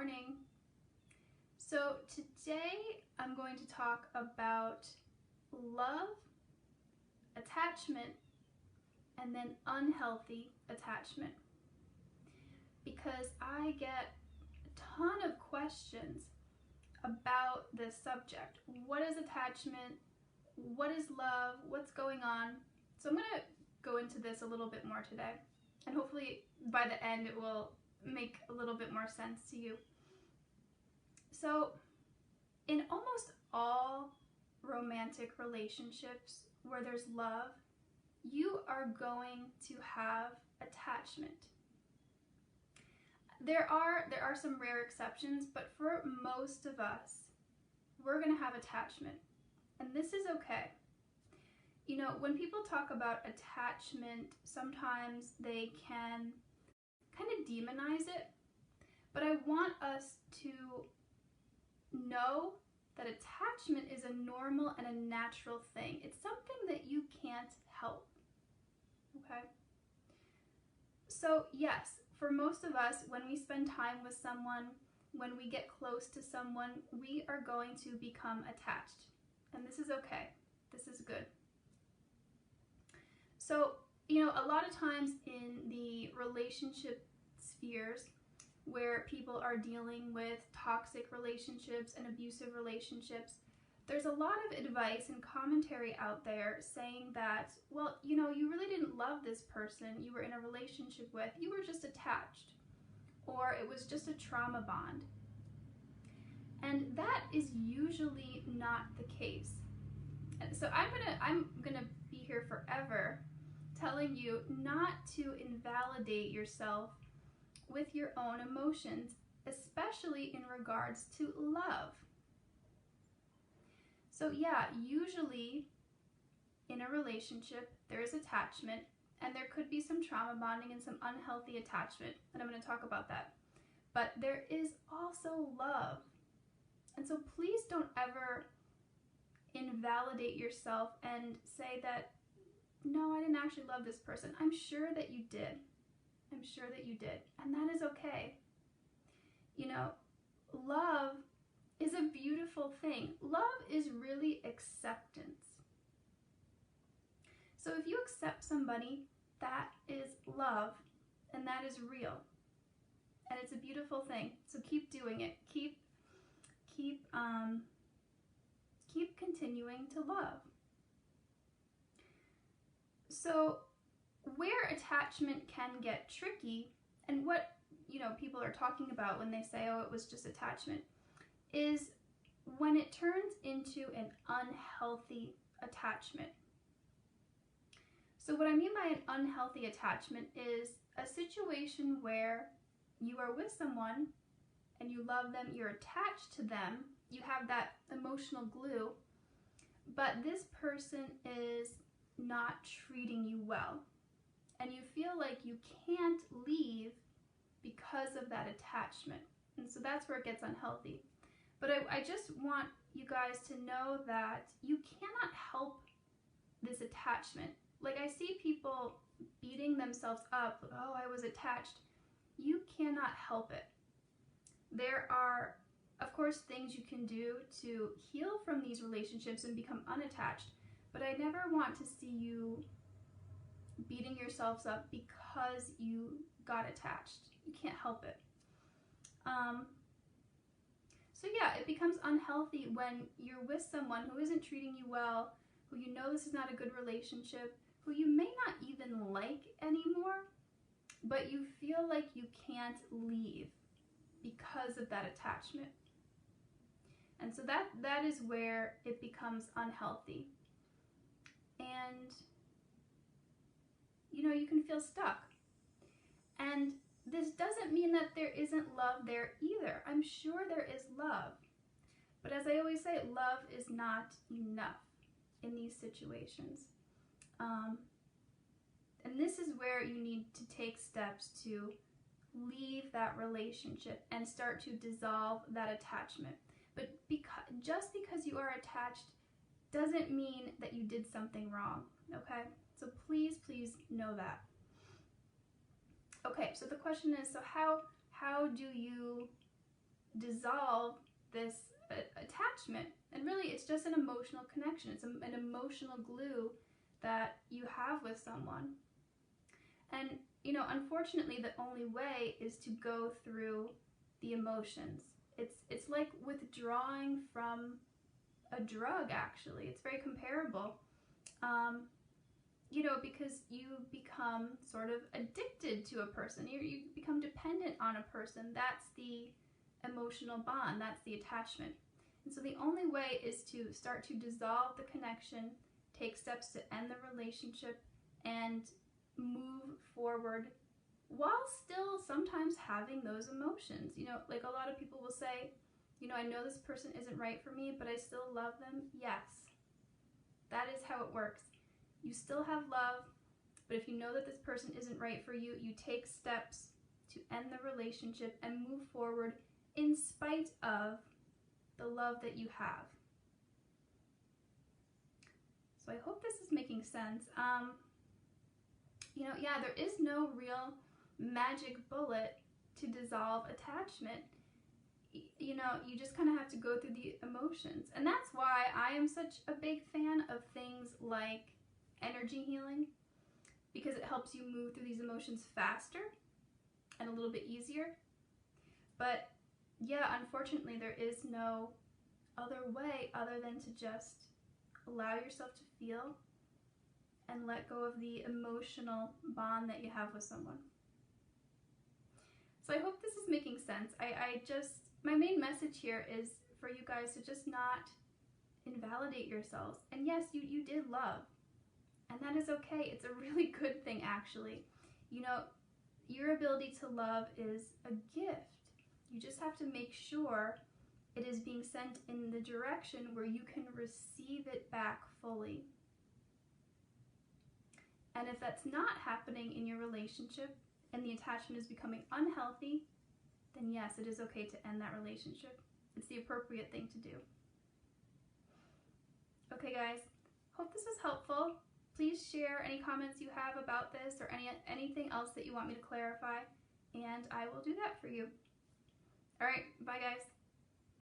morning. So today I'm going to talk about love, attachment, and then unhealthy attachment, because I get a ton of questions about this subject. What is attachment? What is love? What's going on? So I'm going to go into this a little bit more today, and hopefully by the end it will make a little bit more sense to you. So in almost all romantic relationships where there's love, you are going to have attachment. There are some rare exceptions, but for most of us, we're going to have attachment, and this is okay. You know, when people talk about attachment, sometimes they can kind of demonize it, but I want us to know that attachment is a normal and a natural thing. It's something that you can't help, okay? So yes, for most of us, when we spend time with someone, when we get close to someone, we are going to become attached, and this is okay. This is good. So, you know, a lot of times in the relationship spheres where people are dealing with toxic relationships and abusive relationships, there's a lot of advice and commentary out there saying that, well, you know, you really didn't love this person you were in a relationship with, you were just attached, or it was just a trauma bond. And that is usually not the case. And so I'm gonna be here forever telling you not to invalidate yourself with your own emotions, especially in regards to love. So yeah, usually in a relationship, there is attachment, and there could be some trauma bonding and some unhealthy attachment, and I'm going to talk about that. But there is also love. And so please don't ever invalidate yourself and say that, no, I didn't actually love this person. I'm sure that you did. I'm sure that you did. And that is okay. You know, love is a beautiful thing. Love is really acceptance. So if you accept somebody, that is love, and that is real. And it's a beautiful thing. So keep doing it. Keep continuing to love. So where attachment can get tricky, and what, you know, people are talking about when they say, oh, it was just attachment, is when it turns into an unhealthy attachment. So what I mean by an unhealthy attachment is a situation where you are with someone and you love them, you're attached to them, you have that emotional glue, but this person is not treating you well, and you feel like you can't leave because of that attachment. And so that's where it gets unhealthy. But I just want you guys to know that you cannot help this attachment. Like, I see people beating themselves up, oh, I was attached. You cannot help it. There are, of course, things you can do to heal from these relationships and become unattached, but I never want to see you beating yourselves up because you got attached. You can't help it. So yeah, it becomes unhealthy when you're with someone who isn't treating you well, who you know this is not a good relationship, who you may not even like anymore, but you feel like you can't leave because of that attachment. And so that is where it becomes unhealthy. And you know, you can feel stuck. And this doesn't mean that there isn't love there either. I'm sure there is love. But as I always say, love is not enough in these situations. And this is where you need to take steps to leave that relationship and start to dissolve that attachment. But just because you are attached doesn't mean that you did something wrong, okay? So please, please know that. Okay, so the question is, so how do you dissolve this attachment. And really, it's just an emotional connection. It's an emotional glue that you have with someone. And, you know, unfortunately, the only way is to go through the emotions. It's like withdrawing from a drug, actually. It's very comparable. You know, because you become sort of addicted to a person. You become dependent on a person. That's the emotional bond. That's the attachment. And so the only way is to start to dissolve the connection, take steps to end the relationship, and move forward while still sometimes having those emotions. You know, like a lot of people will say, you know, I know this person isn't right for me, but I still love them. Yes, that is how it works. You still have love, but if you know that this person isn't right for you, you take steps to end the relationship and move forward in spite of the love that you have. So I hope this is making sense. You know, yeah, there is no real magic bullet to dissolve attachment. You know, you just kind of have to go through the emotions. And that's why I am such a big fan of things like energy healing, because it helps you move through these emotions faster and a little bit easier. But yeah, unfortunately, there is no other way other than to just allow yourself to feel and let go of the emotional bond that you have with someone. So I hope this is making sense. My main message here is for you guys to just not invalidate yourselves. And yes, you did love. And that is okay. It's a really good thing, actually. You know, your ability to love is a gift. You just have to make sure it is being sent in the direction where you can receive it back fully. And if that's not happening in your relationship and the attachment is becoming unhealthy, then yes, it is okay to end that relationship. It's the appropriate thing to do. Okay, guys, hope this was helpful. Please share any comments you have about this or anything else that you want me to clarify, and I will do that for you. All right, bye guys.